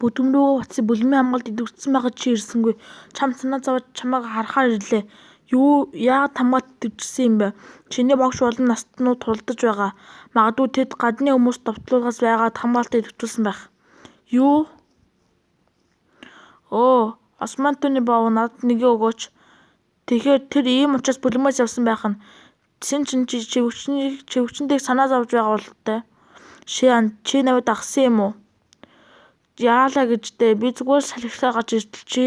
Бүдүүн рүүгээ утсан бүлмийн хамгаалалт идэвхжсэн байхад чи ирсэнгүй. Чамд санаа зовоод чамайг харахаар ирлээ. Яагаад хамгаалалт идэвхжсэн юм бэ? Чиний багш болон настанууд тулдаж байгаа. Магадгүй тэд гадны хүмүүс довтлуулгаас байгаад хамгаалалтаа идэвхжүүлсэн байх. Юу? Осман түүний баав надад нэгээ өгөөч. Тэгэхээр тэр ийм учраас бүлмээс явсан байх нь. Чин чивгчэндийг санаа зовж байгаа бололтой. Чи навид агсан юм уу? Яалаа гэж дээ. Би зүгээр салхилаа гарч иртэл чи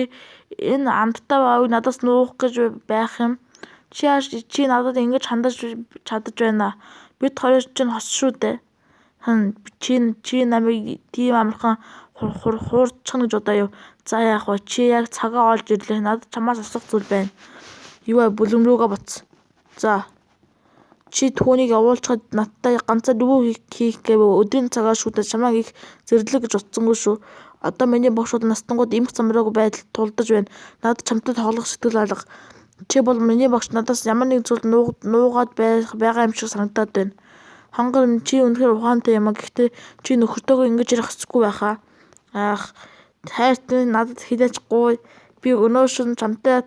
энэ амттай баавыг надаас нуух гэж байх юм. Чи надад ингэж хандаж чадаж байна. Бид хоёр чинь хос шүү дээ. Чи намайг тийм амархан хуурчих гэж удаа юу? За яах вэ? Чи яг цагаа олж ирлээ. Надад чамаас асуух зүйл байна. Юу вэ? Бүлэм рүүгээ буц. За. Чи түүнийг явуулчихад надтай ганцаар юу хийх гэв өдрийн цагаа шүүдээ чамайг их зэрлэг гэж утсангүй шүү. Одоо миний багшууд настангууд эмх замраагүй байдалд тулдаж байна. Надад чамтай тоглох сэтгэл алга. Чи бол миний багш надаас ямар нэг зүйл нуугаад байгаа юм шиг санагдаад байна. Хонгор чи үнэхээр ухаантай юм а. Гэхдээ чи нөхөртөөгөө ингэж ярих хэцгүй байхаа. Хайрт надад хилээчгүй. Би өнөө шөнө чамтай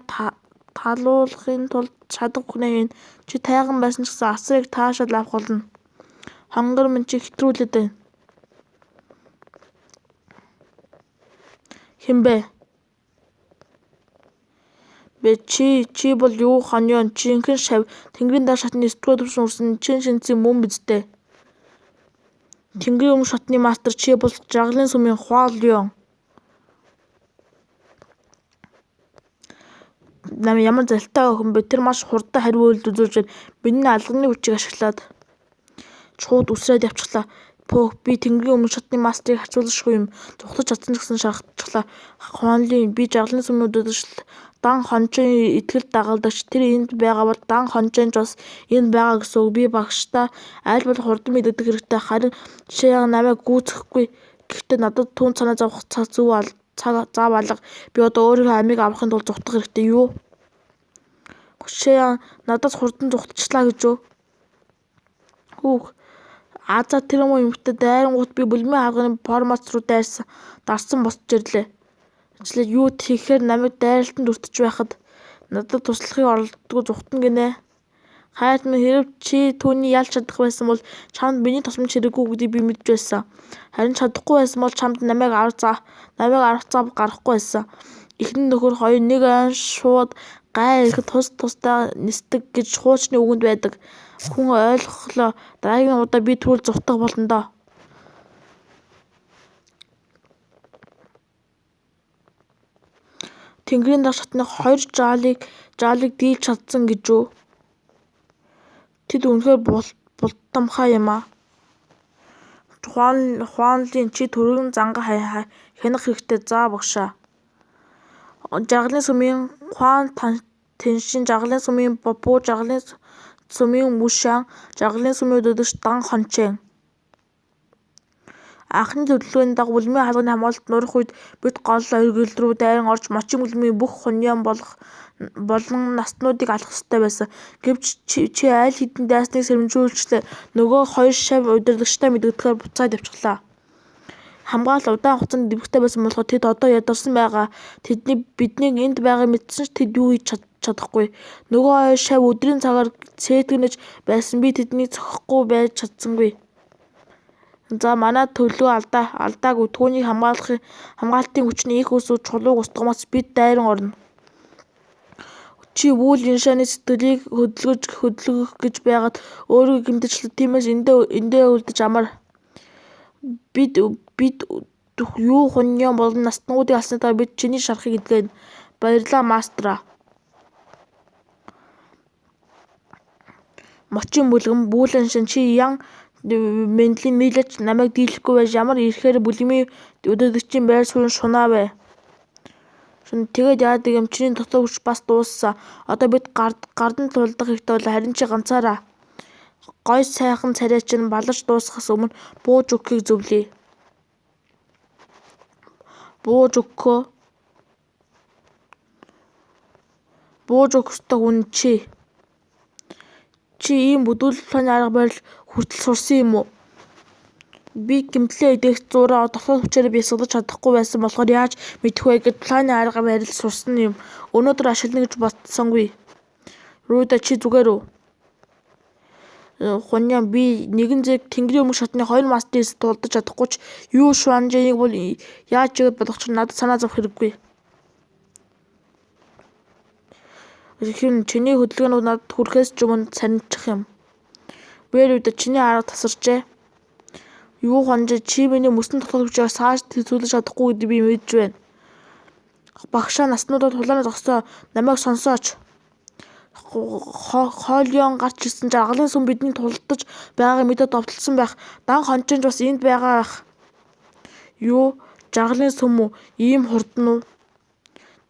талуулахын тулд чадах хүнээ хийн. Чи тайган байсан ч гэсэн асрыг таашаал авах болно. Хонгор минь чи хэтрүүлээд байна. Хинбэ? Чи бол юу хонёон жинхэнэ шав тэнгэрийн даа шатны 9 дугаар түвшин урсан чин шинцэн мөн биз дээ. Тэнгэрийн өмнө шатны мастер чи бол жаргалын сүмийн Хуал Лион. Ямар залтай охин бэ? Тэр маш хурдан хариу үйлдэл үзүүлж байна. Биний алганы хүчийг ашиглаад шууд үсрээд явчихлаа. Би тэнгэрийн өмнө шатны мастерыг харьцуулшгүй юм. Зүгтаж чадсан ч гэсэн шархчихлаа. Хуанлин би жаргалын сүмийн удирдагч Дан Хонжийн итгэл дагалдагч. Тэр энд байгаа бол Дан Хонжийн ч бас энд байгаа гэсэн үг. Би багштай аль болох хурдан мэдэгдэх хэрэгтэй. Харин жишээ намайг гүйцэхгүй. Гэхдээ надад түүнд санаа зовох зав алга. Би одоо өөрийнхөө амийг аврахын тулд зүгтах хэрэгтэй юу? Жишээ надад хурдан зүгтчихлаа гэж үү? За тэр юм эмэгтэй дайрангуут би бүлмийн хаалганы формац руу дарсан босч ирлээ. Юу тэгэхээр намайг дайралтанд өртөж байхад надад туслахыг оролддог зүгтэн гинэ. Хайрт минь хэрэв чи түүний ялж чадах байсан бол чамд миний тусламж хэрэггүй гэдгийг би мэдж байсан. Харин чадахгүй байсан бол чамд намайг авах зав гарахгүй байсан. Эхнэр нөхөр хоёр нэг ойн шууд гай ирэхэд тусдаа нисдэг гэж хуучны үгэнд байдаг. Хүн ойлголоо. Дараагийн удаа би түрүүл зүгтах болно доо. Тэнгэрийн дах шатны 2 жаалыг дийлж чадсан гэж үү? Тэд үнэхээр бултамхай юм а. Хуанлин чи түргэн занга хянах хэрэгтэй. За багшаа. Жаргалын сүмийн Хуан Тэншин, жаргалын сүмийн Бопу, жаргалын сүмийн Мушан, жаргалын сүмийн удирдагч Дан Хончэн. Анхны төлөвлөгөөний дагуу бүлмийн хаалганы хамгаалалт нурах үед бид гол оргил рүү дайран орж мочин бүлмийн бүх хоньёон болон настануудыг алах ёстой байсан. Гэвч чи аль хэдийн дайсныг сэрэмжүүлжлээ. Нөгөө 2 шав удирдагчтай мэдэгдэхээр буцаад явчихлаа. Хамгаалал удаан хугацаанд дэвхтэй байсан болохоор тэд одоо ядарсан байгаа. Биднийг энд байгааг мэдсэн ч тэд юу хийж чадахгүй. Нөгөө 2 шав өдрийн цагаар цээтгэнэж байсан. Би тэднийг зохихгүй байж чадсангүй. За манай төлөвлөгөө алдаагүй. Түүнийг хамгаалалтын хүчний их ус чулууг устгамаас бид дайран орно. Чи Вүү Линшаны сэтгэлийг хөдөлгөх гэж байгаад өөрийгөө гэмтэж тиймээс эндээ үлдэж амар. Бид юу хоньёон болон настануудыг алсныдаа бид чиний шарахыг эдгэнэ. Баярлалаа мастера. Мочин бүлгэн Вүү Линшан чи ян Мэнлийн нийлэж намайг дийлэхгүй байж ямар ирэхээр бүлмийн удирдагчийн байр суурь шунаа вэ? Тэгээд яадаг юм чиний дотоод хүч бас дууссан. Одоо бид гардан тулдах хэрэгтэй бол харин чи ганцаараа. Гой сайхан царай чинь баларч дуусахаас өмнө бууж өгөхийг зөвлөе. Бууж өгөх ёстой хүн чи. Чи ийм бүдүүлэх планы арга барил хүртэл сурсан юм уу? Би гэмтлээ эдгэх зуураа дотоод хүчээр бясалгаж чадахгүй байсан болохоор яаж мэдэх вэ гэд планы арга барил сурсан юм. Өнөөдөр ашиглана гэж бодсонгүй. Руда чи зүгээр үү? Хунян би нэгэн зэрэг тэнгэрийн өмнө шатны 2 мастерс тулдаж чадахгүй ч юу Шуанжэнийг бол яаж чигэд болох ч надад санаа зовх хэрэггүй. Хэн чиний хөдөлгөөнүүд надад хүрэхээс ч өмнө санджих юм. Бэр үед чиний арга тасарчээ. Юу Хуанжэ чи миний мөсөн дотоод хүчээр сааж төлөж чадахгүй гэдгийг би мэдж байна. Багшаа наснуудад тулааны зогсоо намайг сонсооч. Хоолёон гарч ирсэн жаргалын сүм бидний тулдаж байгааг мэдээд довтлсон байх. Дан хончинж бас энд байгаа байх. Юу? Жаргалын сүм үү? Ийм хурдан уу?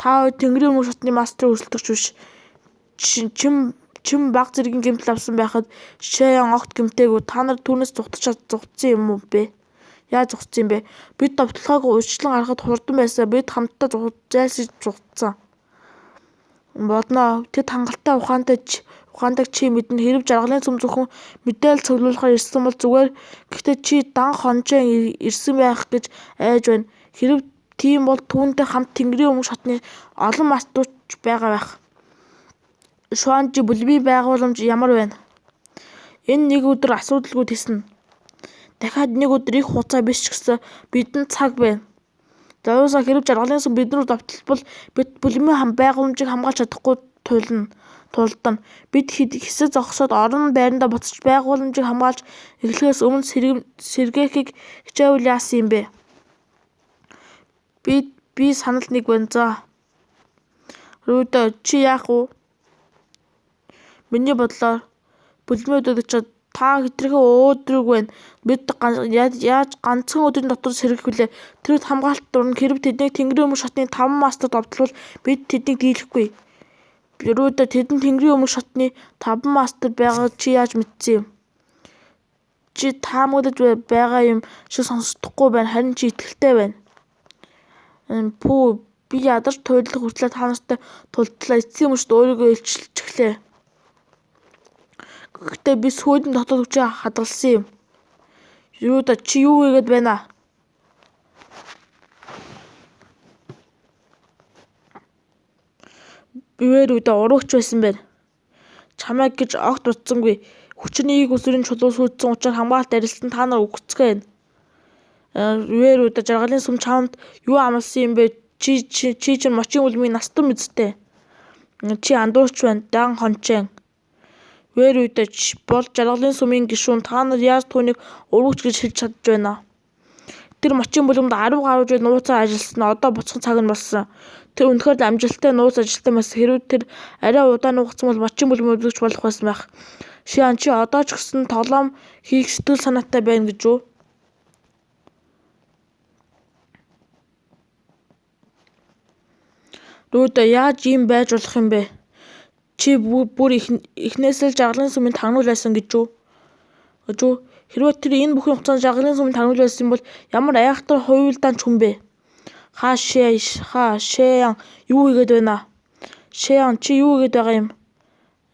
Та хоёр тэнгэрийн өмнө шатны мастер өрсөлдөгч биш. Чим баг зэргийн гэмтэл авсан байхад Шаян огт гэмтээгүй. Та нар түүнээс зугтсан юм уу бэ? Яаж зугтсан юм бэ? Бид довтлохоог урьдчилан гаргахад хурдан байсан. Бид хамтдаа зайлшиж зугтсан. Бодноо. Тэд хангалттай ухаантай чи мэднэ. Хэрэв жаргалын сүм зөвхөн мэдээлэл цуглуулахаар ирсэн бол зүгээр. Гэхдээ чи дан хонжоо ирсэн байх гэж айж байна. Хэрэв тийм бол түүнтэй хамт тэнгэрийн өмнө шатны олон мастурч байгаа байх. Шуанжи бүлбий байгууламж ямар байна? Энэ нэг өдөр асуудалгүй тэснэ. Дахиад нэг өдөр их хугацаа биш ч гэсэн бидэнд цаг байна. Заавалсаа хэрэв жаргалын сүм биднэр довтлбол бид бүлмийн байгууламжийг хамгаалж чадахгүй тулдан. Бид хэсэг зогсоод орон байрандаа буцаж байгууламжийг хамгаалж эхлэхээс өмнө сэргээхийг хичээвэл яасан юм бэ? Би санал нэг байна за. Руда чи яах вэ? Миний бодлоор бүлмийн өдөрч та хитрхээ өөдрөг байна. Бид яаж ганцхан өдрийн дотор сэргэх вүлээ? Тэрд хамгаалалт дурна. Хэрэв тэднийг тэнгэрийн өмнө шатны 5 мастер довтлвол бид тэднийг дийлэхгүй. Руда тэдэнд тэнгэрийн өмнө шатны 5 мастер байгааг чи яаж мэдсэн юм? Чи таамаглаж байгаа юм шиг сонсохдохгүй байна. Харин чи итгэлтэй байна. Пүү би ядарч туйлах хүртлээр та нартай тулдлаа. Эцсийн мөчд өөрийгөө илчилж эхлэе. Гэхдээ би сүйдэн дотоод хүчээ хадгалсан юм. Руда чи юу хийгээд байна? Бивэр үедээ урагч байсан байна. Чамайг гэж огт утсангүй. Хүчний их өсвөрийн чулуу сүйдсэн учраас хамгаалалт арилсан та нар үгцгэн. Бивэр үедээ жаргалын сүм чамд юу амласан юм бэ? Чи чинь мочин үлмийн настан мэдтэй. Чи андуурч байна. Дан хончэн. Бивэр үедээ бол жаргалын сүмийн гишүүн. Та нар яаж түүнийг урагч гэж хэлж чадж байна? Тэр мочин бүлэмд 10 гаруй жил нууцаар ажилласан. Одоо буцах цаг нь болсон. Тэр үнэхээр амжилттай нууц ажилтан байсан. Хэрвээ тэр арай удаан нуугдсан бол мочин бүлэм өдөгч болох байсан байх. Шиан чи одоо ч гэсэн тоглоом хийх сэтгэл санаатай байна гэж үү? Руда яаж ийм байж болох юм бэ? Чи бүр эхнээсээ л жаргалын сүмийн тагнуул байсан гэж үү? Хэрвээ тэр энэ бүхэн хугацаанд жаргалын сүмийн тагнуул байсан бол ямар айхавтар хуйлдаанч хүн бэ? Шэян юу хийгээд байна? Шэян чи юу хийгээд байгаа юм?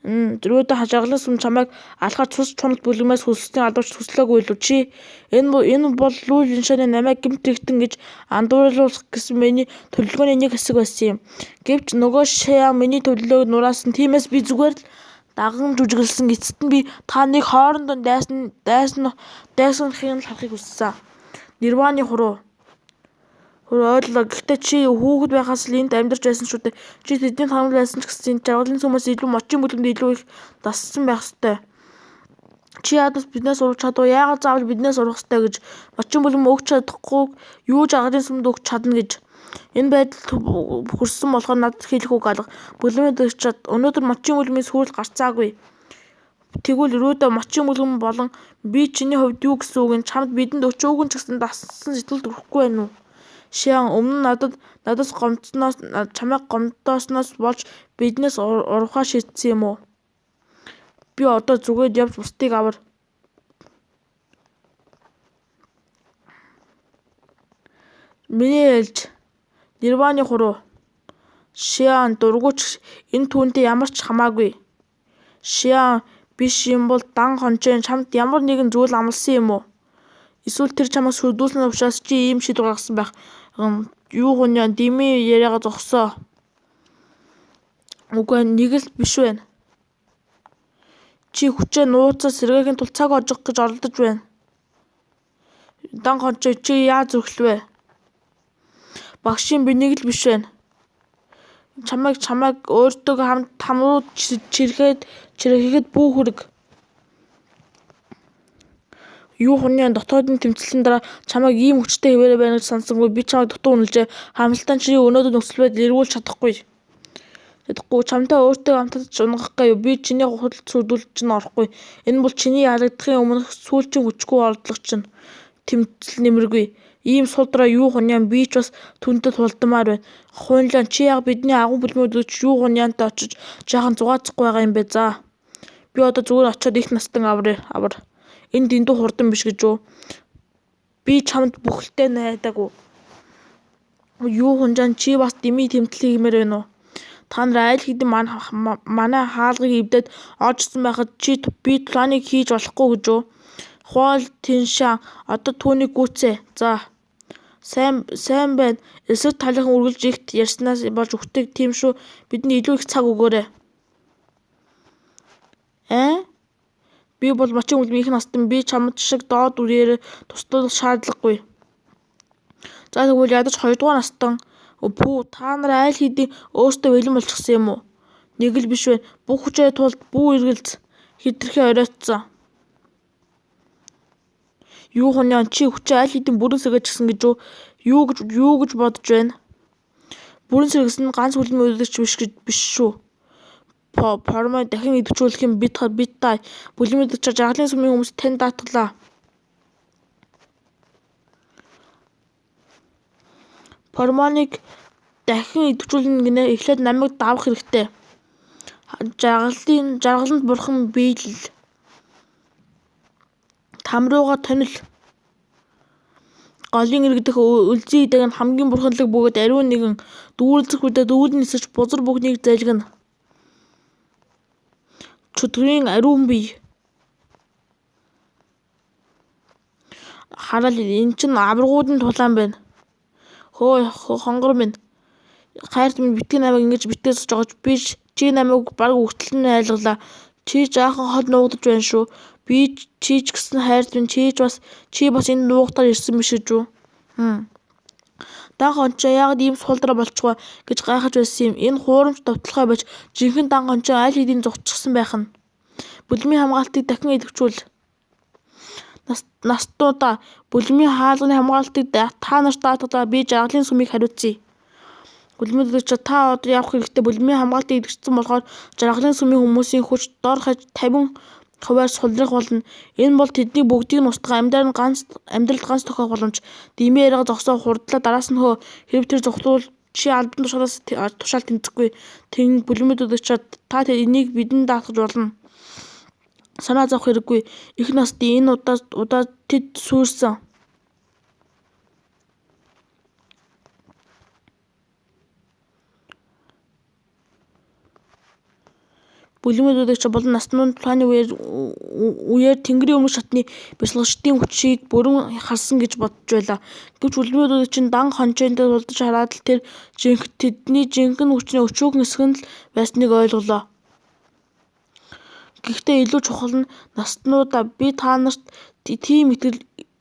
Руда жаргалын сүм чамайг алхаад цус чуналт бүлгэмээс хөлсөний алдарч төслөөгүй илүү чи энэ бол Лүү Линшаны намайг гэмт хэрэгтэн гэж андууруулах гэсэн миний төлөвлөгөөний нэг хэсэг байсан юм. Гэвч нөгөө Шэян миний төлөвлөгөөг нураасан. Тиймээс би зүгээр л даган жүжиглсэн. Эцэст нь би та нэг хоорондоо дайсанхыг харахыг хүссэн. Нирваны хуруу. Ойлголоо. Гэхдээ чи хүүхэд байхаас л энд амьдарч байсан шүү дээ. Чи тэдний тагнуул байсан ч гэсэн жаргалын сүмээс илүү мочин бүлэмд илүү их дассан байх ёстой. Чи ядаас биднээс урах чадав. Яагаад заавал биднээс урах ёстой гэж мочин бүлэм өгч чадахгүй юу жаргалын сүмд өгч чадна гэж. Энэ байдалд хүрсэн болохоор надад хэлэх үг алга. Бүлэмд өгчод өнөөдөр мочин бүлмийн сүрэл гарцаагүй. Тэгвэл Руда мочин бүлэм болон би чиний хувьд юу гэсэн үг нь чамд бидэнд өчөөгөн ч гэсэн дассан сэтгэл төрөхгүй байна уу? Шиан өмнө надаас чамайг гомдоосноос болж биднээс урахаа шийдсэн юм уу? Би одоо зүгээр явж бусдыг авар. Миний ээлж Нирваны хуруу. Шиан дургуч энэ түүнтэй ямар ч хамаагүй. Шиан биш юм бол дан хончоо чамд ямар нэгэн зүйл амласан юм уу? Эсвэл тэр чамайг сүрдүүлсэн учраас чи ийм шийдвэр гаргасан байх. Юу хуниа дими яриагаа зогсоо. Үгүй нэг л биш байна. Чи хүчээ нууцаа сэргээхийн тулд цаг ожих гэж оролдож байна. Дан хончоо чи яаж зүрхлвэ? Багшийн би нэг л биш байна. Чамайг өөртөө хам руу чирээхэд бүх хэрэг. Юу хуниа дотоодын тэмцлийн дараа чамайг ийм хүчтэй хэвээрээ байна гэж сансангүй. Би чамайг дутуу үнэлжээ. Хамлалтаа чи өнөөдөр нөхцөл байдал эргүүлж чадахгүй. Чамтай өөртөө хамтдаж унгах гаяв. Би чиний худалд сүрдүүлж чинь орохгүй. Энэ бол чиний ялагдахын өмнөх сүүлчийн хүчгүй ордлого чинь. Тэмцэл нэмэргүй. Ийм сулдраа юу хуниа би ч бас түнтэй тулдмаар байна. Хуйлаа чи яг бидний агуу бүлмүүд юу хуниантай очиж жаахан зугаацахгүй байгаа юм бэ заа. Би одоо зүгээр очиод их настан авар. Энэ дэндүү хурдан биш гэж үү? Би чамд бүхэлдээ найдаагүй. Юу хунжаан чи бас дими тэмцлийг хэмээр байна уу? Та нар айл хэдийн манай хаалгыг эвдээд оржсон байхад чи би планыг хийж болохгүй гэж үү? Хуйл Тиншан одоо түүнийг гүйцээ. За. Сайн байна. Эсрэг талынхан үргэлж ихт ярьснаас болж өгтөг тийм шүү. Бидний илүү их цаг өгөөрэй. Би бол мачийн үлмийн их настан. Би чамд шиг доод үрээр туслах шаардлагагүй. За тэгвэл ядаж 2 дугаар настан та нар айл хэдийн өөртөө бэлэн болчихсон юм уу? Нэг л биш байна. Бүх хүчээ тулд бүх эргэлз хитрхээ оройтсон. Юу хуниа чи хүчээ айл хэдийн бүрэн сэргээчихсэн гэж үү? Юу гэж бодож байна? Бүрэн сэргэсэн ганц үлмийн өдөрч биш шүү. Пормой дахин идэвхжүүлэх юм бид та бүлмийн өдөрч жаргалын сүмийн хүмүүс тань даатгалаа. Пормоник дахин идэвхжүүлнэ гинэ эхлээд намайг давах хэрэгтэй. Жаргаланд бурхан биелэл. Тамрууга тонил. Голын иргэдэх үлзий идэг нь хамгийн бурханлаг бөгөөд ариун нэгэн дүүрэлцэх үедээ дүүрэн нисэж бузар бүхнийг зайлгана. Чөтгөрийн ариун бие. Хараад энэ чинь аврагуудын тулаан байна. Хөөе хонгор минь. Хайрт минь битгий намайг ингэж битгээс жогож би чи намайг баг өгтөл нь айлглаа. Чи жаахан хол нуугдаж байна шүү. Би чи ч гэсэн хайрт минь чи бас энэ нуугтаар ирсэн биш гэж үү? Дан хончоо яагаад ийм суулдраа болчихвоо гэж гайхаж байсан юм. Энэ хуурамч довтлохой байж жинхэнэ дан хончоо айл хэдийн зогсчихсан байх нь. Бүлмийн хамгаалтыг дахин идэвхжүүл. Настуудаа бүлмийн хаалганы хамгаалтыг та нарт даатгалаа. Би жаргалын сүмийг хариуцъя. Бүлмийн өдөрч та одоо явах хэрэгтэй. Бүлмийн хамгаалтыг идэвхжсэн болохоор жаргалын сүмийн хүмүүсийн хүч дор хаяж 50% сулрах болно. Энэ бол тэдний бүгдийг нь устгах амьдралд ганц тохиох боломж. Дими яриага зогсоо хурдлаа дараас нь хэрэв тэр зогтвол чи албан тушаал тэмцэхгүй. Бүлмийн өдөрч та энийг бидэнд даатгаж болно. Санаа зовох хэрэггүй. Их насны энэ удаа тэд сүрсэн. Бүлмийн өдөрч болон наснууд планы үеэр тэнгэрийн өмнөх шатны бясалгачдын хүчийг бүрэн харсан гэж бодож байлаа. Гэвч бүлмийн өдөрчийн дан хончойнтой тулдаж хараад л тэдний жинхэнэ хүчний өчүүхэн хэсэг нь л байсныг ойлголоо. Гэхдээ илүү чухал нь наснуудаа би та нарт тийм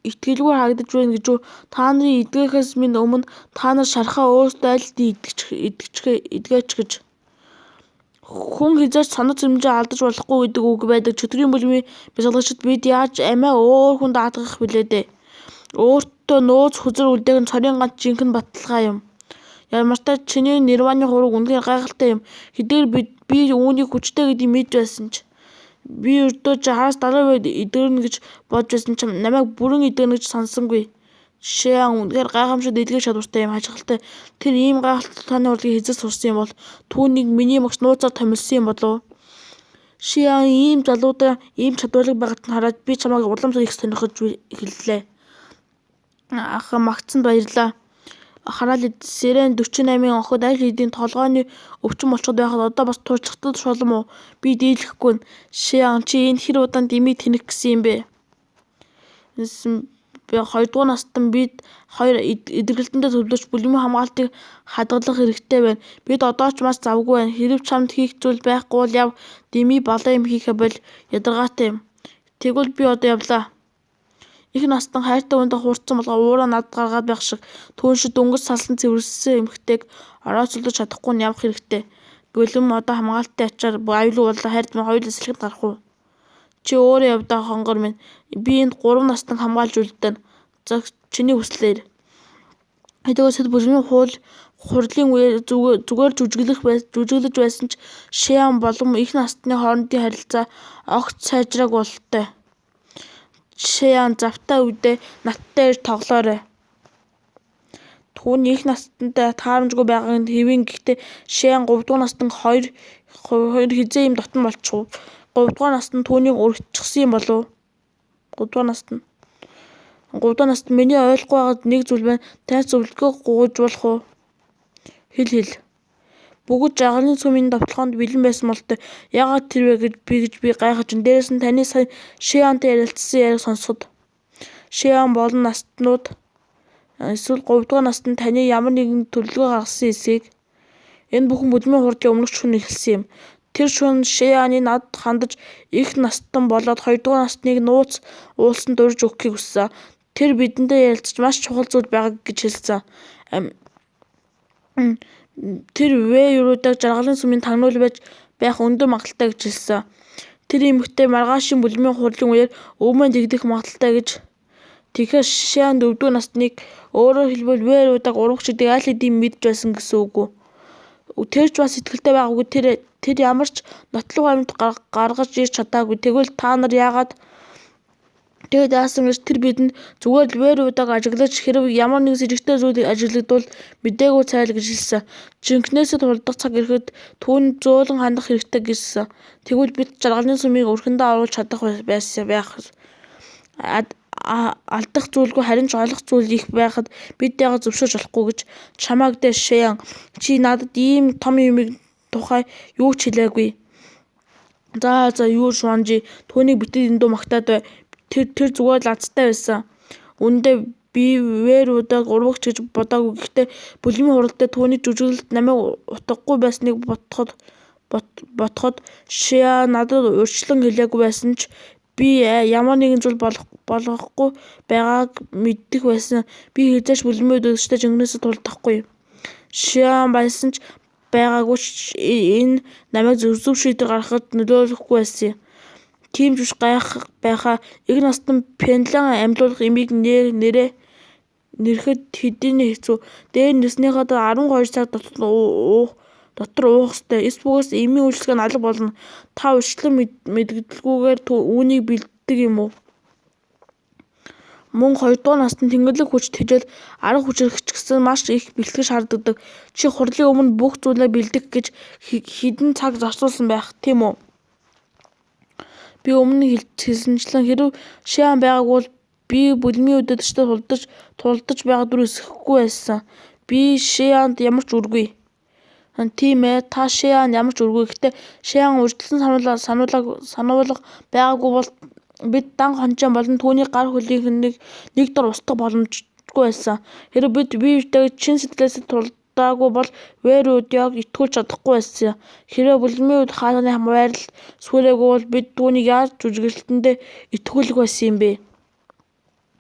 итгэлгүй харагдаж байна гэж үү? Та нарын эдгэхээс минь өмнө та нар шархаа өөрсдөө аль эдгээч гэж. Хүн хязгаарч санаа зэмжээ алдаж болохгүй гэдэг үг байдаг. Чөтгөрийн бүлмийн бясалгагчид бид яаж амиа өөр хүн даатгах билээ дээ. Өөртөө нөөц хүзэр үлдээх нь цорын ганц жинхэнэ баталгаа юм. Ямартай чиний нирваны хураг үнэхээр гайхалтай юм. Хэдийгээр би үүнийг хүчтэй гэдгийг мэдж байсан ч. Би өрдөө хараас далай идэгэрнэ гэж бодж байсан ч намайг бүрэн идэгнэ гэж сансангүй. Шиан үнэхээр гайхамшигт эдгэх чадвартай юм. Хажигтай тэр ийм гайхалтай тооны урлагийг хэзээ сурсан юм бол түүнийг миний багш нууцаар томилсон юм болов. Шиан ийм залуудаа ийм чадварлаг байгаад нь хараад би чамайг уламжлал их сонирхож эхэллээ. Магтсанд баярлаа. Хараад Сэрэн 48-ын охид айл хэдийн толгойн өвчин болчиход байхад одоо бас туршлагатай шулам уу? Би дийлэхгүй. Шиан чи энэ хэр удаан димиг тэнэх гэсэн юм бэ? 2 дугаар настан бид хоёр эдгэрэлтэндээ төлөвлөж бүлэмийн хамгаалтыг хадгалах хэрэгтэй байна. Бид одоо ч маш завгүй байна. Хэрэв чамд хийх зүйл байхгүй бол яв, дэмий балан юм хийхэ бол ядаргаатай юм. Тэгвэл би одоо явлаа. Их настан хайртай хүнтэй хуурцсан болго уураа над гаргаад байх шиг түүншид дөнгөж салсан цэвэрсэн эмхтэйг орооцолдож чадахгүй нь явах хэрэгтэй. Бөлөм одоо хамгаалттай ачаар аюулгүй боллоо, хайрт минь хоёулаа салхинд гарах уу? Чи өөрөө явдаа хонгор минь. Би энд 3 настан хамгаалж үлдэнэ. За чиний хүслээр. Хэдийгээр бүлмийн хурлын үеэр зүгээр жүжиглэж байсан ч Шиан болон их настны хоорондын харилцаа огт сайжрааг бололтой. Шиан завтай үедээ надтай ирж тоглоорой. Түүний их настантай таарамжгүй байгааг хэвэн, гэхдээ Шиан 3 дугаар настан хоёр хизээ юм дотн болчихов. 3 дугаар настан түүнийг өргөцчихсөн юм болов? 3 дугаар настан миний ойлгохгүй байгаад нэг зүйл байна. Танаас зөвлөгөө гуйж болох уу? Хэл. Бүгд жагалын сүмийн довтлохонд бэлэн байсан болтой. Яагаад тэр вэ гэж би гайхаж байна. Дээрээс нь таны сая Шиантай ярилцсан яриаг сонсоход Шиан болон настнууд эсвэл 3 дугаар настанд таны ямар нэгэн төлөвлөгөө гаргасан эсэхийг энэ бүхэн бүлмийн хурлын өмнөх шөнө эхэлсэн юм. Тэр шөнө Шианы над хандаж их настан болоод 2 дугаар настныг нууц уулсан дурж өгөхийг хүссэн. Тэр бидэнтэй ярилцаж маш чухал зүйл байгааг гэж хэлсэн. Тэр Вэйрүүдэг жаргалын сүмийн тагнуул байж байх өндөр магадaltaй гэж хэлсэн. Тэр эмэгтэй маргаашийн бүлмийн хурлын үеэр өвмөн дэгдэх магадaltaй гэж. Тэгэхээр Шиан 4 дугаар настныг өөрөөр хэлбэл Вэйрүүдэг урагч гэдэг аль хэдийн мэдж байсан гэсэн үг үү? Тэр ч бас итгэлтэй байгаагүй. Тэр ямар ч нотлох амьд гаргаж ирж чадаагүй. Тэгвэл та нар яагаад тэгээд яасан гэж тэр бидэнд зүгээр л Вэйрүүдэг ажиглаж хэрэг ямар нэг сэжигтэй зүйл ажиглагдвал мэдээгүй цайл гэж хэлсэн. Жинкнээсээ тулдах цаг ирэхэд түүнд зөөлөн хандах хэрэгтэй гэсэн. Тэгвэл бид жаргалын сүмийг өрхөндөө оруулж чадах байх. Алдах зүйлгүй харин ч ойлгох зүйл их байхад бид яагаад зөвшөөрч болохгүй гэж чамайг дээр Шиан. Чи надад ийм том юмыг тухай юу ч хэлээгүй. За юу Шуанжи, түүнийг битээ дэндүү магтаад бай. Тэр зүгээр л азтай байсан. Үүндээ би Вэйрүүдэг урвагч гэж бодоогүй. Гэхдээ бүлмийн хурал дээр түүний жүжиглэлд намайг утгагүй байсныг ботход Шиан надад урьдчилан хэлээгүй байсан ч би ямар нэгэн зүйл болгохгүй байгааг мэддэг байсан. Би хэзээ ч бүлмийн үдштэй жинхнээсээ тулдахгүй. Шиан байсан ч байгаагүй ч энэ намайг зөв шийдвэр гаргахад нөлөөлөхгүй байсан. Тийм ч биш гайхах байхаа. Их настан Пенлан амьлуулах эмийг нэрэхэд хэдийн хэцүү. Дээр нэрснийхээ 12 цаг дотор уух ёстой. Эсбүгээс эмийн үйлчлэг нь алга болно. Та урьдчилан мэдгэлгүйгээр үүнийг бэлддэг юм уу? Мөн 2 дугаар настанд тэнгэрлэг хүч тэжээл арга хүчирхэгч гэсэн маш их бэлтгэж шаарддаг. Чи хурлын өмнө бүх зүйлээ бэлдэх гэж хэдэн цаг зарцуулсан байх, тийм үү? Би өмнө хэлсэнчлэн хэрв Шиан байгаагүй бол би бүлмийн үдштэй тулдаж байгаа дүр эсэхгүй байсан. Би Шианд ямар ч үргүй. Тийм ээ, та Шиан ямар ч үргүй. Гэхдээ Шиан урьдчилан сануулга байгаагүй бол бид дан хончоо болон түүний гар хөлийнх нэг дор устгах боломжгүй байсан. Хэрэг бид биетэй чин сэтгэлээсээ тулдаагүй бол Вэйрүүдэг итгүүлж чадахгүй байсан. Хэрэг бүлмийн хаалганы байрал сүрээгүй бол бид түүнийг яаж жүжиглэлтэндээ итгүүлэх байсан юм бэ?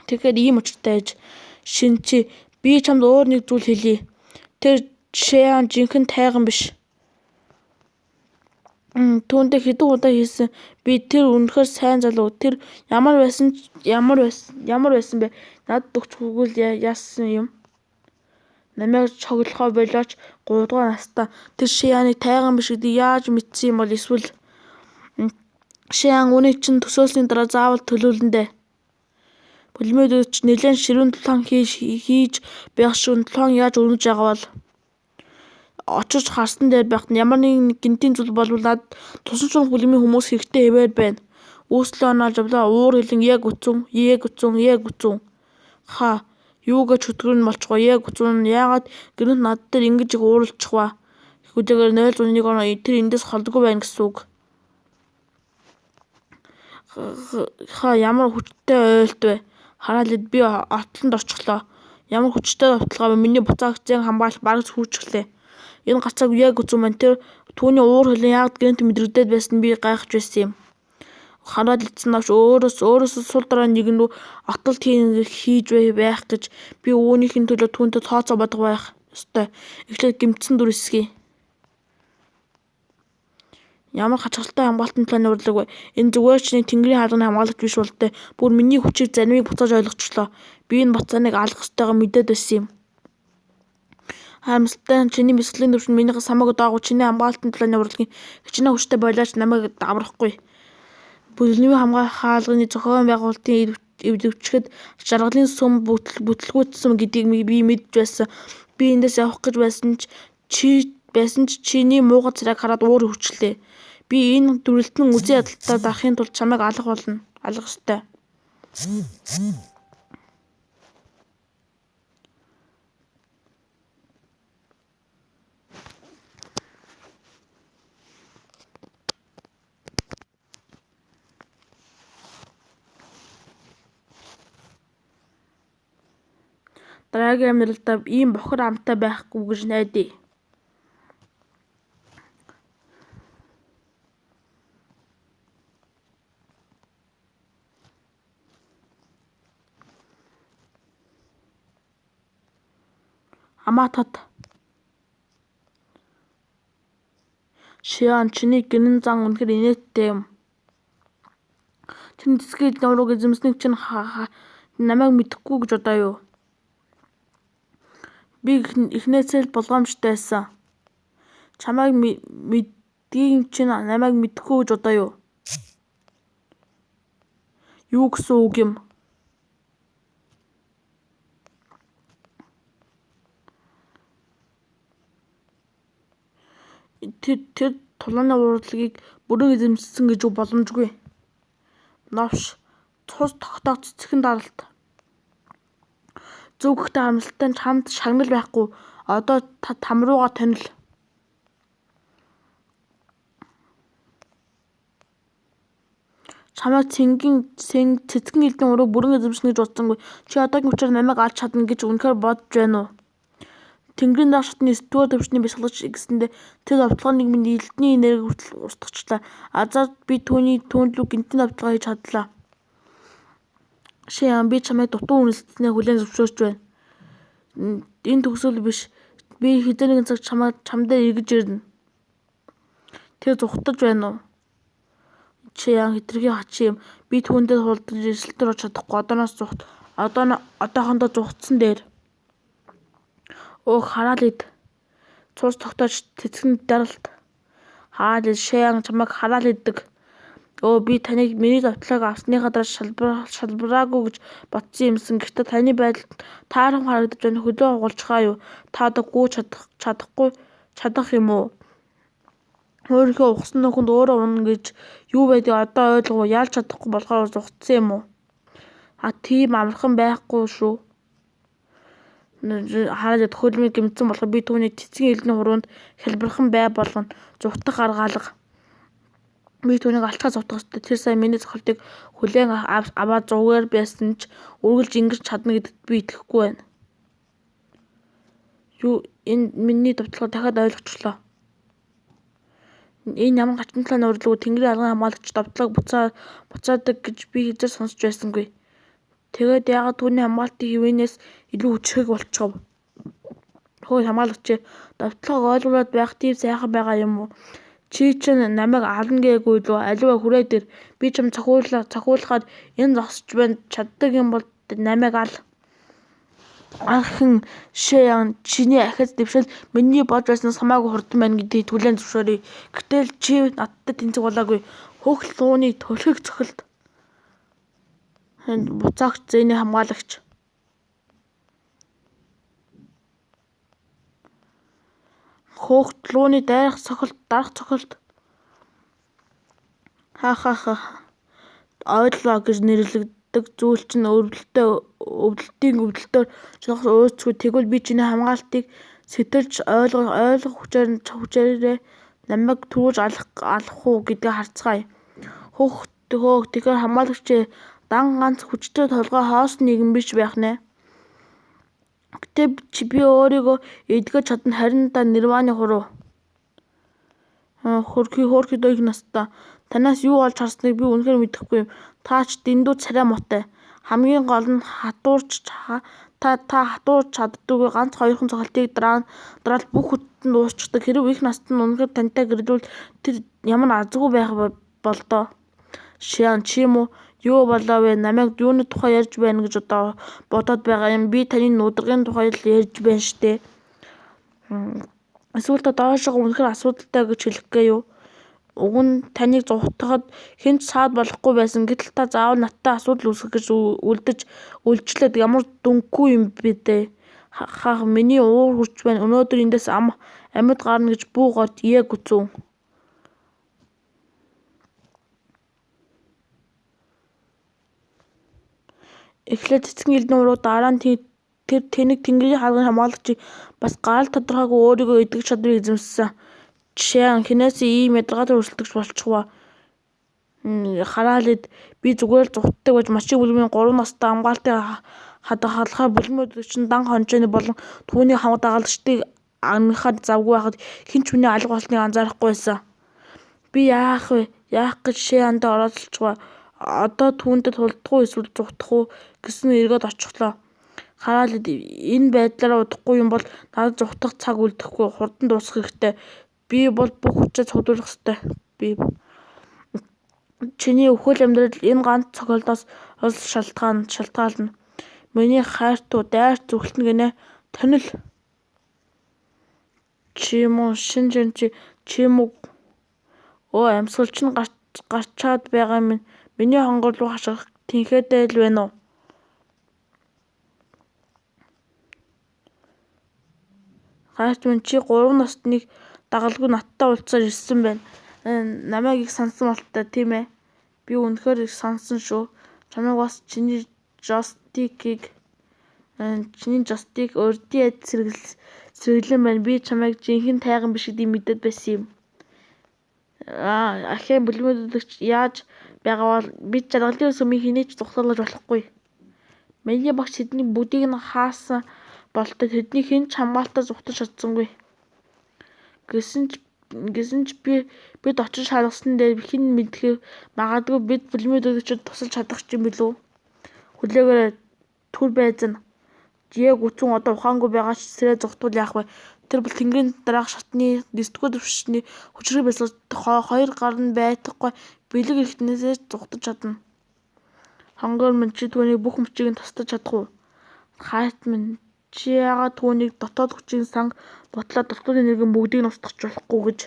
Тэгэхээр ийм учиртай ээж. Шинчи, би чамд өөр нэг зүйл хэлье. Тэр Шиан жинхэнэ тайган биш. Түүндээ хэдэн удаа хийсэн. Би тэр үнэхээр сайн залуу. Тэр ямар байсан бэ? Надад өгчихгүй л яасан юм. Намайг чоглохоо болооч 3 дугаар настаа тэр Шианыг тайган биш гэдгийг яаж мэдсэн юм бол эсвэл Шиан үүнийг чинь төсөөлсөний дараа заавал төлөвлөндөө. Бүлмийн үдшч нэлээд ширүүн толгойн хийж байх шиг толгойн яаж өрнөж байгаа бол очиж харсан дээр байхад ямар нэгэн гинтийн зүйл болвол надад тусан чулуун бүлмийн хүмүүс хэрэгтэй хэвээр байна. Үүслээ оноолж авлаа. Уур хэлэн яг үцэн. Ха, юу гэж хөтгөрн болчихгоо яг үцэн. Яагаад гэнэт над дээр ингэж их ууралчих ба. Хүлээгээр 0.1 оноо тэр эндээс холдгүй байна гэсэн үг. Ха, ямар хүчтэй ойлт вэ? Хараалид би отлонд орчихлоо. Ямар хүчтэй давталгаа вэ? Миний буцаагчдын хамгаалалт бараг хүрчихлээ. Энэ гацааг яг үзэн маань тэр түүний уур хөлөө яг гэнт мэдрэгдээд байсан би гайхаж байсан юм. Хараад эцэн авч өөрөөсөө сул дараа нэгэн рүү отолт хийж байх гэж би үүнийхэн төлөө түүнтэй тооцоо бодох байх ёстой. Эхлээд гэмтсэн дүр эсгэе. Ямар хачирхалтай хамгаалтын планы урлаг вэ? Энэ зүгээр ч нэг тэнгэрийн хаалганы хамгаалагч биш болтой. Бүр миний хүчийг заримыг буцааж ойлгочлоо. Би энэ бацааныг алах ёстойгоо мэдээд байсан юм. Харамсалтай чиний бэлтгэлийн төвшөнд минийх самаг даагүй чиний хамгаалтын планы урлагийн хичнээн хүчтэй болооч намайг даврахгүй. Бүлэвийн хаалганы зохион байгуулалтын эвдвчгэд жаргалын сүм бүтлгүүцсэн гэдгийг би мэдж байсан. Би эндээс явах гэж байсан ч чиний муугар царайг хараад уур хөвчлээ. Би энэ дүрлэлтэн үзэн ядалтаа дарахын тулд чамайг алах ёстой. Дараагийн амьдралдаа ийм бохир амтай байхгүй гэж найдаа. Амаатад Шиан чиний гинэн зан үнэхээр инээдтэй юм. Чиний цэцгийн эдний урууг эзэмснийг чинь намайг мэдэхгүй гэж бодоо юу? Би эхнээсээ л болгоомжтой байсан. Чамайг мэдгийн чинь намайг мэдэхгүй гэж бодоо юу? Юу гэсэн үг юм? Тэр тулааны урлагийг бүрэн эзэмшсэн гэж боломжгүй. Новш цус тогтоох цэцгэн даралт. Зөв гэхдээ харамсалтай нь чамд шагнал байхгүй. Одоо там руугаа тонил. Чамайг цэцгэн элдний урууг бүрэн эзэмшнэ гэж бодсонгүй. Чи одоогийн учир намайг алж чадна гэж үнэхээр бодож байна уу? Тэнгэрийн даах шатны 9-р төвчний бясалгач гэсэндээ тэр давталгааныг минь элдний энерги хүртэл устгачлаа. Азар би түүнд рүү гинтийн давталгаа хийж чадлаа. Шиан би чамайг дутуу үнэлтснээ хүлээн зөвшөөрч байна. Энэ төгсгөл биш. Би хэзээ нэгэн цаг чамдаа эргэж ирнэ. Тэр зүхтаж байна уу? Шиан хэтэрхий хачин юм. Би түүндээ хулдаж эрсэлтээр орж чадахгүй. Одоохондоо зүхтсан дээр. Хараалид цус тогтоож цэцгэн даралт. Хараалид Шиан чамайг хараал иддэг. Би таныг миний давтлагыг авсныхаа дараа шалбараагүй гэж бодсон юмсан. Гэхдээ таны байдал таарам харагдаж байна. Хөдөө хугалцгаа юу? Та одоо гүйж чадах юм уу? Өөрийнхөө ухсан нөхөнд өөрөө унана гэж юу байдгийг одоо ойлгов уу? Яалж чадахгүй болохоор зүхтсан юм уу? Тийм амархан байхгүй шүү. Хараалид хөлмийг гэмтсэн болохоор би түүнийг цэцгийн элдний хуруунд хялбархан бай болгоно. Зүхтах аргаалга. Би түүнийг алчхаа зовтох ёстой. Тэр сайн миний цохилтыг хүлээн аваад зүгээр байсан ч үргэлж ингэж чадна гэдэгт би итгэхгүй байна. Энэ миний давталгаа дахиад ойлгочлоо. Энэ ямар хачин талааны урилга вэ? Тэнгэрийн хаалганы хамгаалагч давталгааг буцаадаг гэж би хэзээ сонсч байсангүй. Тэгээд яагаад түүний хамгаалтын хэвээнээс илүү хүчрхэг болчихов? Хөөе хамгаалагч, давталгааг ойлгуулад байх тийм сайхан байгаа юм уу? Чи чинь намайг ална гээгүй лөө? Аливаа хүрээд ир. Би чам цохиулахад энэ зогсож байна. Чаддаг юм бол намайг ал. Анхан Шиан чиний ахиц дэвшил миний бодж байснаас хамаагүй хурдан байна гэдгийг хүлээн зөвшөөрье. Гэтэл чи надтай тэнцэх болоогүй. Хөх лууны төлхөг цохилт. Буцаагч зээний хамгаалагч. Хөөхт лууны дарах цохилт. Ойлголоо гэж нэрлэгддэг зүйл чинь өвдөлтийн өвдөлтөөр жинхэнэ өөрчлөхгүй. Тэгвэл би чиний хамгаалтыг сэтэлж ойлгох хүчээрээ намайг түрүүлж алах уу гэдгийг харцгаая. Тэгэхээр хамгаалагч дан ганц хүчтэй толгой хоос нэгэн биш байх нэ. Гэтэ би өөрийгөө эдгэж чадна, харин та нирваны хуруу. Хөөрхий их настай. Танаас юу олж харсныг би үнэхээр мэдэхгүй юм. Та ч дэндүү царай муутай. Хамгийн гол нь та хатуурч чаддаггүй ганц хоёрхан цохилтыг дараалал бүх хүчтэнд дуусчихдаг. Хэрэв их настай нь үнэхээр тантай гэрлүүл тэр ямар азгүй байх болдоо. Шиан чи юм уу? Юу болоо вэ? Намайг юуны тухай ярьж байна гэж бодоод байгаа юм. Би таны нударгын тухай л ярьж байна штэ. Эсвэл та доошоо үнэхээр асуудалтай гэж хэлэхгээ юу? Уг нь таныг зугтахад хэн ч саад болохгүй байсан. Гэтэл та заавал надтай асуудал үүсгэх гэж үйлчлээд ямар дүнхгүй юм бэ дээ. Хаа миний уур хурж байна. Өнөөдөр эндээс амьд гарна гэж бүү гот яг үцүү. Эхлээд цэцгийн элдэн уруу дараа нь тэр тэнэг тэнгэрийн хаалганы хамгаалагчийг бас гарал тодорхойгүй өөрийгөө эдгэж чадварыг эзэмшсэн. Жишээ нь хинээс ийм ядаргаатай өрсөлдөгч болчихвоо. Хараалид би зүгээр л зугтдаг байж мачийн бүлгийн 3 настай хамгаалтын халахаар бүлмүүд чинь дан хонжооны болон түүний хамт дагалдагчдыг ангахад завгүй байхад хэн ч миний алга болсныг анзаарахгүй байсан. Би яах вэ? Яах гэж Шиандаа оролцолчваа. Одоо түүнтэй тулдах уу эсвэл зугтах уу гэсэн эргээд очихлоо. Хараалид энэ байдлаараа удахгүй юм бол надад зугтах цаг үлдэхгүй, хурдан дуусгах хэрэгтэй. Би бол бүх хүчээ цуглуулах ёстой. Чиний өхөл амьдрал энэ ганц цохилтоос шалтгаална. Миний хайртуу дайрч зүгэлтэн гинэ. Тонил. Чи юм уу? Чи юм уу? Амьсгал чинь гарчаад байгаа минь. Миний хонгор руу хашгирах тэнхээтэй л байна уу? Хайрт минь чи 3 насныг дагалгүй надтай уулзсаар ирсэн байна. Намайг их сансан болтой тийм ээ. Би үнэхээр их сансан шүү. Чамайг бас чиний жостикийг урдын яд сэргэлэн байна. Би чамайг жинхэнэ тайган биш гэдгийг мэдээд байсан юм. Ахын бүлмөдлөгч яаж байгаа бол би жаргалын сүмийг хинээч зугтуулж болохгүй. Миний багш тэдний бүгдийг нь хаасан болтой тэдний хэн ч хамгаалтаа зугтаж чадсангүй. Гэсэн ч бид очиж шалгасан дээр хэн мэдэх магадгүй бид бүлмөдлөгчөд тусалж чадах ч юм билүү. Хүлээгээрэй түр байзана. Яг үцэн одоо ухаангүй байгаа ч сэрээ зугтвал яах вэ? Тэр бол тэнгэрийн дараах шатны 9-р түвшний хүчрэг бясалгаж 2 гар нь байтахгүй бэлэг эрхтнээсээ зугтаж чадна. Хонгор минь чи түүнийг бүх мөчийг нь тасдаж чадах уу? Хайрт минь чи яагаад түүнийг дотоод хүчийн санг бутлаад дотоод энергийн бүгдийг нь устгах болохгүй гэж.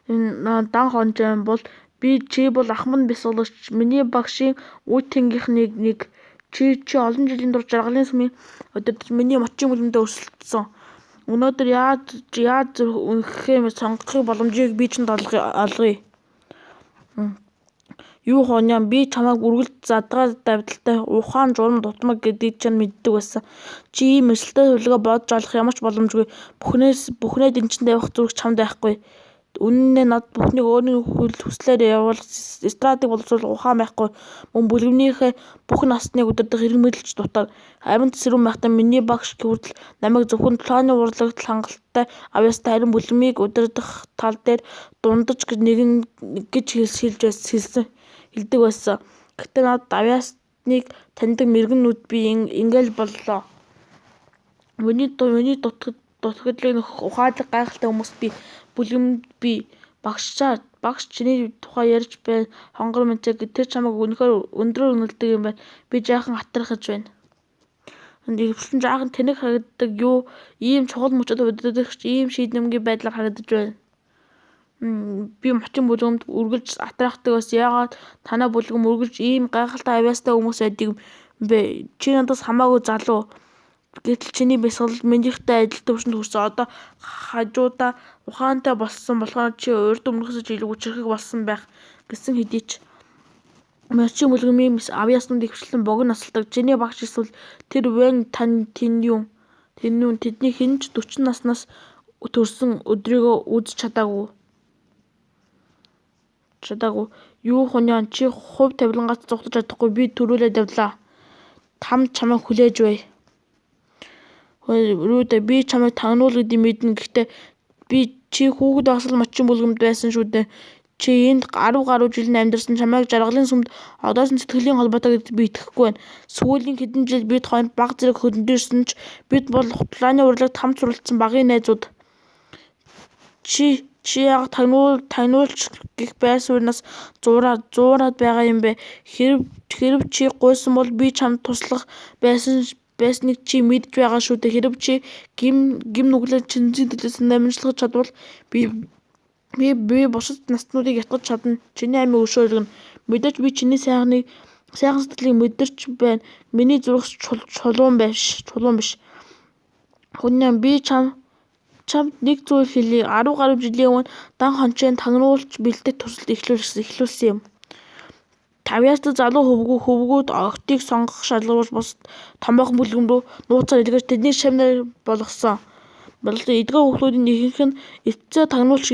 Энэ дан хонжоо бол чи бол ахмад бясалгалагч. Миний багшийн үйтингийнх нэг чи олон жилийн турш жаргалын сүмийн удирдаж миний мочийн бүлэмдээ өрсөлдсөн. Өнөөдөр яаж үнэхээр сонгохын боломжийг би чинь олгоё. Юу хониам би чамайг үргэлж задгаа давталтай ухаан журам дутмаг гэдгийг чинь мэддэг байсан. Чи ийм эрсдэлтэй төлөвлөгөө бодож олох ямар ч боломжгүй. Бүхнээ дэнчин тавих зүрх чамд байхгүй. Үнэн нь над бүхнийг өөрийн хүслээр явуул эстрадыг боловсруулах ухаан байхгүй. Мөн бүлгэмнийхээ бүх насныг удирдах хэрэг мэдлж дутаар. Аминд сэрүүн байхдаа миний багш хүртэл намайг зөвхөн планы урлагт хангалттай авьяастай харин бүлгэмийг удирдах тал дээр дундаж гэж хэлдэг байсан. Гэхдээ надад авьяасныг таньдаг мэргэн нүд би ингээл боллоо. Миний дутагдлыг ухаалаг гайхалтай хүмүүс би бүлгэмд би багш чиний тухай ярьж байна. Хонгор минь тэр чамайг үнэхээр өндрөөр үнэлдэг юм байна. Би жаахан хатрахж байна. Ихэвчлэн жаахан тэнэг харагддаг юу ийм чухал мөчөд удирдагч ийм шийдэмгий байдлаар харагдаж байна. Би мочин бүлгэмд үргэлж атрахдаг бас яагаад танай бүлгэм үргэлж ийм гайхалтай авьяастай хүмүүс байдаг юм бэ? Чи надаас хамаагүй залуу. Гэтэл чиний бясалгал минийхтэй адил төвшөнд хүрсэн. Одоо хажуудаа ухаантай болсон болохоор чи урд өмнөхөөс илүү хүчрхэг болсон байх гэсэн хэдий ч мочин бүлгэмийн авьяаснууд ихэвчлэн богино насалдаг. Чиний багш эсвэл тэр Вэн тэдний хэн ч 40 наснаас төрсөн өдрийгөө үзэж чадаагүй. чадаагүй. Юу хуниан чи хувь тавилангаас зугтаж чадахгүй би төрүүлээд явлаа. Там чамайг хүлээж бай. Рүүдэ би чамайг тагнуул гэдгийг мэднэ. Гэхдээ би чи хүүхэд багсал мочин бүлгэмд байсан шүү дээ. Чи энд 10 гаруй жил амьдарсан чамайг жаргалын сүмд одоосон сэтгэлийн холбоотой гэдэгт би итгэхгүй байна. Сүүлийн хэдэн жил бид хоёр баг зэрэг хөдөлсөн ч бид бол хутлааны урлагт хамт суралцсан багын найзууд. Чи яг тагнуулч гих байр сууриас зуураад байгаа юм бэ? Хэрв чи гуйсан бол би чамд туслах байсныг чи мэдж байгаа шүү дээ. Хэрв чи гим нүглээ чинзийн төлөөс намжлах чадвал би бусад настнуудыг ятгах чадна. Чиний амийг өшөө иргэнэ. Мэдээж би чиний сайхан сэтгэлийг мэдэрч байна. Миний зурагч чулуун биш. Хүннээ би чамд нэг зүйл хэлье. 10 гаруй жилийн өмнө дан хончийн тагнуулч бэлдэх туршилт эхлүүлсэн юм. 50-аас залуу хөвгүүд октыг сонгох шалгаруулж бусад томоохон бүлгэм рүү нууцаар илгээж тэднийг шамнаар болгосон. Эдгээр хүүхдүүдийн ихэнх нь эцсээ тагнуулч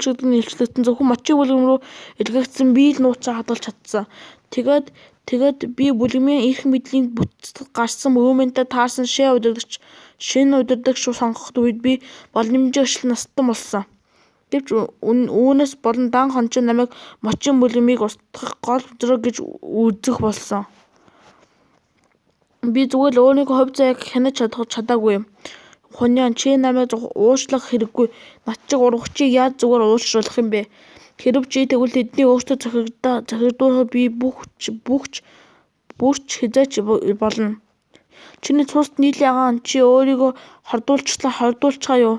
гэдэг нь илчлэгдсэн зөвхөн мочин бүлгэм рүү илгээгдсэн би л нууцаа хадгалж чадсан. Тэгээд би бүлгэмийн эрх мэдлийн бүтцэд гарсан өвөмөнтэй таарсан шинэ удирдагч сонгоход үед би боломжтой настан болсон. Гэвч үүнээс болон дан хончин намайг мочин бүлгэмийг устгах гол зориг гэж үзэх болсон. Би зүгээр л өөрийнхөө хувь заяаг хянаж чадаагүй юм. Хуниан чи намайг уучлах хэрэггүй. Над чиг ургачийг яаж зүгээр уучлах юм бэ? Хэрв чи тэгвэл тэдний өөртөө захирдуулахад би бүрч хязгаарч болно. Чиний цуст нийлээгаан чи өөрийгөө хордуулчихлаа юу?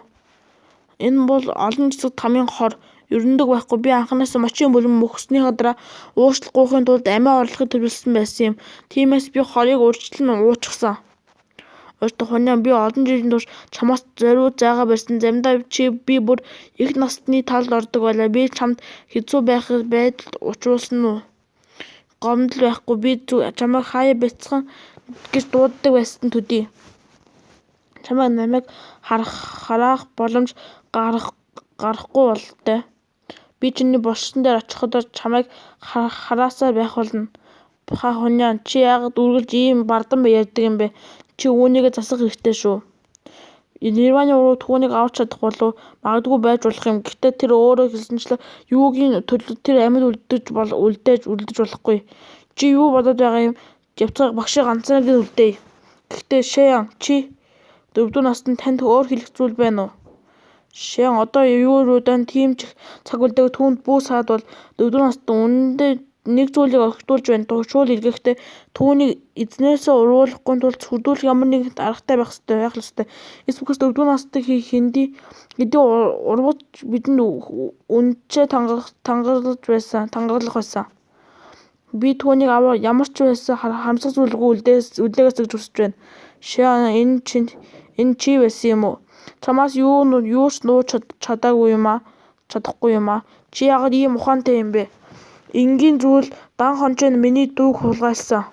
Энэ бол олон жижиг тамийн хор. Ерөндөг байхгүй. Би анхнаасаа мочин бүлэм мөхснийхээ дараа уучлах гуйхын тулд амиа орлохыг төлөвлөсөн байсан юм. Тиймээс би хорийг урьдчилан уучихсан. Хуниан би олон жилийн турш чамаас зориуд зайгаа барьсан. Заримдаа би бүр их насны талд ордог байлаа. Би чамд хэцүү байх байдалд учруулсан уу? Гомдол байхгүй. Би чамайг хаяа бяцхан гэж дууддаг байсан төдий. Чамайг намайг харах боломж гарахгүй болтой. Би чиний болшин дээр очиход чамайг хараасаар байх болно. Хуниан чи яагаад үргэлж ийм бардан ярьдаг юм бэ? Чи үүнийгээ засах хэрэгтэй шүү. Нирваны руу түүнийг авч чадах болов магадгүй байж болох юм. Гэхдээ тэр өөрөө хэлсэнчлэн юугийн төлөө тэр амьд үлдээж болохгүй. Чи юу бодоод байгаа юм? Явцгаа багшийн ганцаараа гэр үлдээе. Гэхдээ Шаян чи 4 настай танд өөр хэлэх зүйл байна уу? Шаян одоо юу руудан тийм ч цаг үлдээг түүнд бүү саад бол 4 настай үнэндээ нэг зүйлийг огтулж байна. Шууд илгээхдээ түүнийг эзнээсээ уруулахгүй тулд сүрдүүлэх ямар нэгэн аргатай байх ёстой. Эсвэл 4 настай хэдий урваж бидэнд үнэчээ тангаралж байсан. Би түүнийг ямар ч байсан харамсах зүйлгүй үлдээгээс гэж хүсэж байна. Шаян энэ чи байсан юм уу? Чамаас юу ч нууж чадахгүй юм аа. Чи яагаад ийм ухаантай юм бэ? Энгийн зүйл дан хончоо миний дүүг хулгайлсан.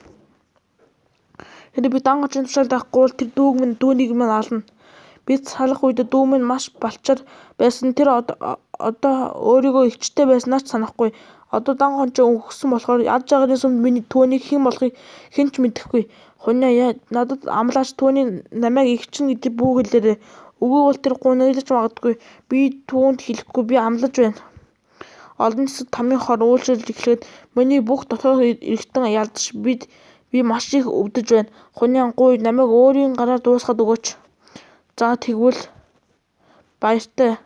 Хэрэг би дан хончны тушаалд байхгүй бол тэр дүүнийг минь ална. Бид салах үед дүү минь маш балчаар байсан. Тэр одоо өөрийгөө эгчтэй байснаа ч санахгүй. Одоо дан хончоо өгсөн болохоор ад жаргалын сүмд миний түүнийг хэн болохыг хэн ч мэдэхгүй. Хуниа надад амлаач түүний намайг эгчин гэдэг бүү хэлээрэй. Үгүй бол тэр гуниглаж магадгүй. Би түүнд хэлэхгүй. Би амлаж байна. Олон жижиг тамийн хор үйлчилж эхлэхэд миний бүх дотоод эргэтэн ялдаж би маш их өвдөж байна. Хуниан гуй намайг өөрийн гараар дуусгаад өгөөч. За тэгвэл баяртай.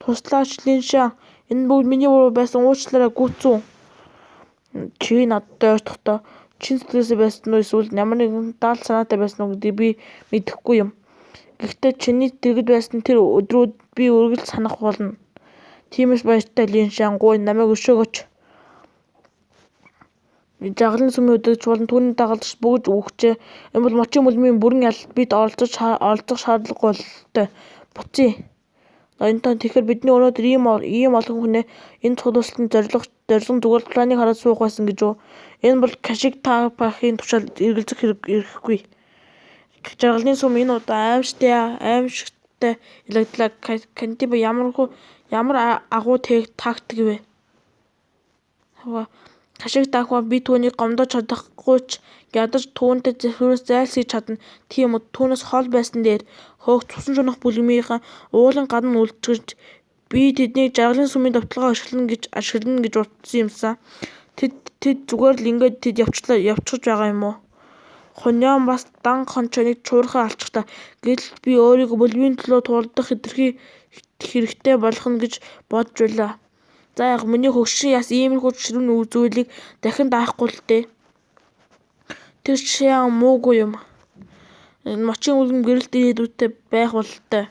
Туслаач Линшан. Энэ бүгд миний буруу байсан. Уучлаарай гүцүү. Чи надтай ойртохдоо чин сэтгэлээсээ байсан уу эсвэл ямар нэгэн даал санаатай байсан уу гэдгийг би мэдэхгүй юм. Гэхдээ чиний дэргэд байсан тэр өдрүүд би үргэлж санах болно. Тиймээс баяртай Линшан гуй намайг өшөөгөөч. Жаргалын сүмийн өдөрч болон түүний дагалдагч бүгд өгчээ. Энэ бол мочин бүлмийн бүрэн ялалт бид оролцох шаардлагагүй болтой. Буцъя. Ноёнтон тэгэхээр бидний өнөөдөр ийм олон хүнээ энэ цуглуулсанд зорилго зүгээр планыг хараад суух байсан гэж үү? Энэ бол Кашиг Тарпахын тушаалд эргэлзэх хэрэггүй. Жаргалын сүм энэ удаа аимшигтай ялагдлаа. Кантиба ямарваа ямар агуу тактик вэ? Хашиг даахва би түүнийг гомдож чадахгүй ч ядаж түүнтэй зэхрээс зайлсхийж чадна. Тийм үү, түүнээс хол байсан дээр хөөх цусан шунах бүлгмийнхэн уулын гадна үлдчихэж би тэднийг жаргалын сүмийн довтлогоо ашиглана гэж утсан юмсан. Тэд зүгээр л ингээд тэд явчихж байгаа юм уу? Хоньёон бас дан хончоныг чуурхаа алчихлаа. Гэтэл би өөрийгөө бүлмийн төлөө тулдах хэрэгтэй болгоно гэж бодож байлаа. За яг миний хөгшин яс иймэрхүү ширүүн зүйлийг дахин даахгүй л дээ. Тэр шиан муугүй юм. Мочин үлгэм гэрэлт ирээдүйтэй байх бололтой.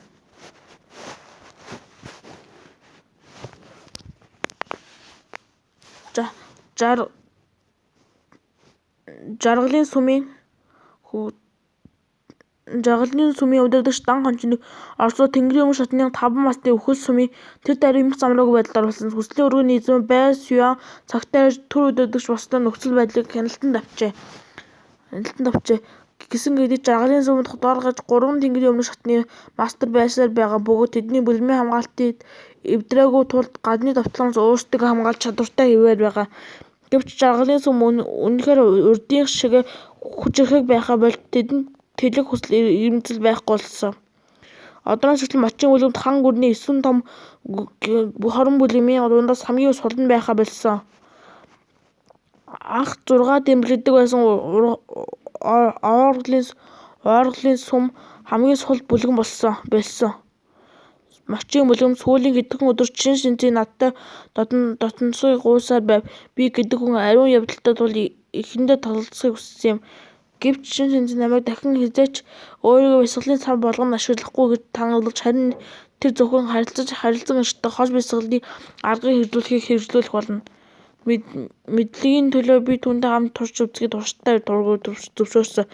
Жаргалын сүмийн удирдагч дан хончныг Оросоо Тэнгэрийн өмнө шатны 5 масны өхөл сүмийн тэр даруй эмх замраагүй байдалд оруулсан. Хүслийн өргөний эзэм Бай Сюан цагтаа ирж төр удирдагч болсны нөхцөл байдлыг хяналтанд авчээ. Гэсэн хэдий жаргалын сүмд дооргож 3 Тэнгэрийн өмнө шатны мастер байсаар байгаа бөгөөд тэдний бүлмийн хамгаалтыг эвдрээгүй тулд гадны довтлоноос өөрсдийгөө хамгаалж чадвартай хэвээр байгаа. Гэвч жаргалын сүм үнэхээр урдын шиг хүчирхэг байхаа болж тэдэнд тэлэг хүсэл эрмэлзэл байхгүй болсон. Одооноос хүртэл мочин үлгэмд хан гүрний 9 том хорон бүлгмийн дундаас хамгийн сулан байхаа болсон. Анх 6 дэмбэлэгддэг байсан ойрголын сүм хамгийн сул бүлгэн болсон. Мочин бүлгэм сүүлийн хэдхэн өдөр шинжийн надтай дотносыг гуйсаар байв. Би гэдэг хүн ариун явдалтай тул эхэндээ тоглоцохыг хүссэн юм. Гэвч шинжийн намайг дахин хизээч өөрийгөө бясалгалын цав болгон ашиглахгүй гэж тангаглагч, харин тэр зөвхөн харилцан ашигтай хол бясалгалын аргыг хэрэгжүүлэх болно. Мэдлэгийн төлөө би түүнтэй хамт турш үзэхэд турштай зөвшөөрсөн.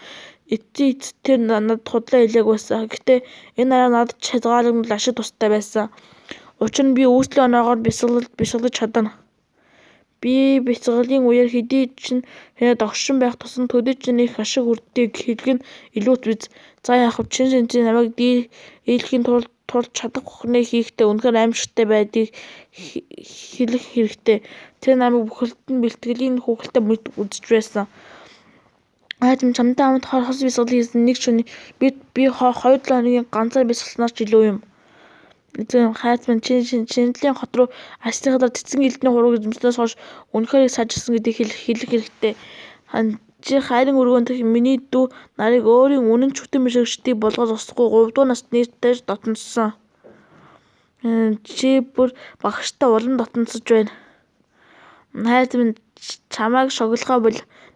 Эцэст тэр надад худлаа хэлээгүй байсан. Гэхдээ энэ арга надад хязгаарлагнал ашиг тустай байсан. Учир нь би үүслийн оноогоор бясалгаж чадна. Би бясалгалын үеэр хэдий ч догшин байх тусам төдий ч их ашиг хүрдгийг хэлэх нь илүүт биз. За яах вэ? Шинжийн намайг дийлэхийн тулд чадах бүхнээ хийхдээ үнэхээр аимшигтай байдгийг хэлэх хэрэгтэй. Тэр намайг бүхэлдэн бэлтгэлийн хүүхэлтэй үзэж байсан. Хайрцаг чамтай хамт хос бясалгал хийсэн нэг шөнө би 2-7 хоногийн ганцаар бясалгаснаас ч илүү юм. Хайрцаг Шинжлэлийн хот руу ажлынхаа цэцэн элдний хурууг эзэмснээс хойш үнэхээр их сайжирсан гэдгийг хэлэх хэрэгтэй. Чи хайрын өргөөнд миний дүү нарыг өөрийн үнэн чүтэн бишрэгчдийг болгож зогсохгүй 3 дугаар насны тааж дотноссон. Чи бүр багштай улам дотносож байна. Хайрцаг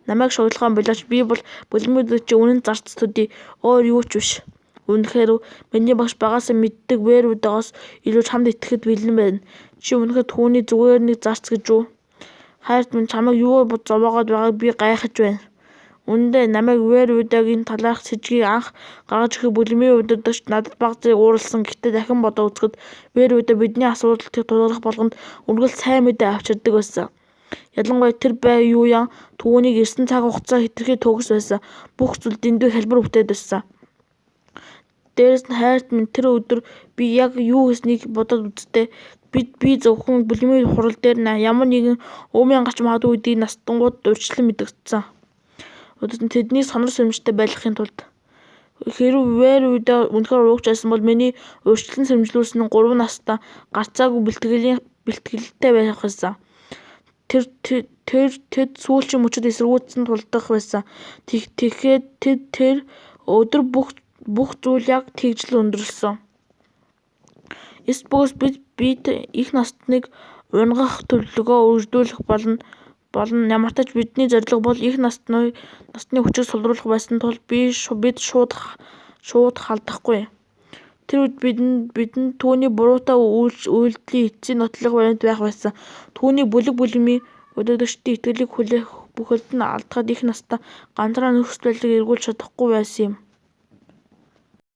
намайг шоглохоо болооч би бол бүлмүүд чи үнэн зарц төдий өөр юу ч биш. Үнэхээр миний багш багасаа мэддэг вэриудаас илүү чамд итгэхэд бэлэн байна. Чи үнэхээр түүний зүгээр нэг зарц гэж үү? Хайрцаг чамайг юу зовоогоод байгааг би гайхаж байна. Үндэ намайг вэриудагийн талаарх сэжгийг анх гаргаж ирэх бүлмийн удирдагч надад бага зэрэг ууралсан. Гэхдээ дахин бодоо үзэхэд вэриуда бидний асуудлыг тулгарах болгонд үргэлж сайн мэдээ авчирдаг байсан. Ялангуяа тэр Бай Юян түүнийг ирсэн цаг хугацаа хэтэрхий төгс байсан. Бүх зүйл дэндүү хялбар бүтээд байсан. Дээрээс нь хайрцаг тэр өдөр би яг юу хийснийг бодоод үзтээ. Би зөвхөн бүлмийн хурал дээр ямар нэгэн өвмийн гарч магадгүй гэдгийг настангууд урьдчилан мэдэгдсэн. Тэдний сонор сэрэмжтэй байлгахын тулд хэрв вэриуда үнэхээр уугч байсан бол миний урьдчилан сэрэмжлүүлсэн нь 3 настай гарцаагүй бэлтгэлтэй байх байсан. Тэд сүүлчийн мөчөд эсэргүүцсэн тулдах байсан. Тэгэхээр тэр өдөр бүх зүйл яг тэгж л өндөрлсөн. Эс бөгөөс бид их насныг унгах төлөвлөгөө үргэлжлүүлэх болно. Ямартай ч бидний зорилго бол их насны хүчийг сулруулах байсан тул бид шууд халдахгүй. Тэр үед бидэнд түүний буруутай үйлдэлийн эцсийн нотлох баримт байх байсан. Түүний бүлмийн удирдагчдын итгэлийг бүхэлд нь алдахад их настай ганцаараа нөхцөл байдлыг эргүүлж чадахгүй байсан юм.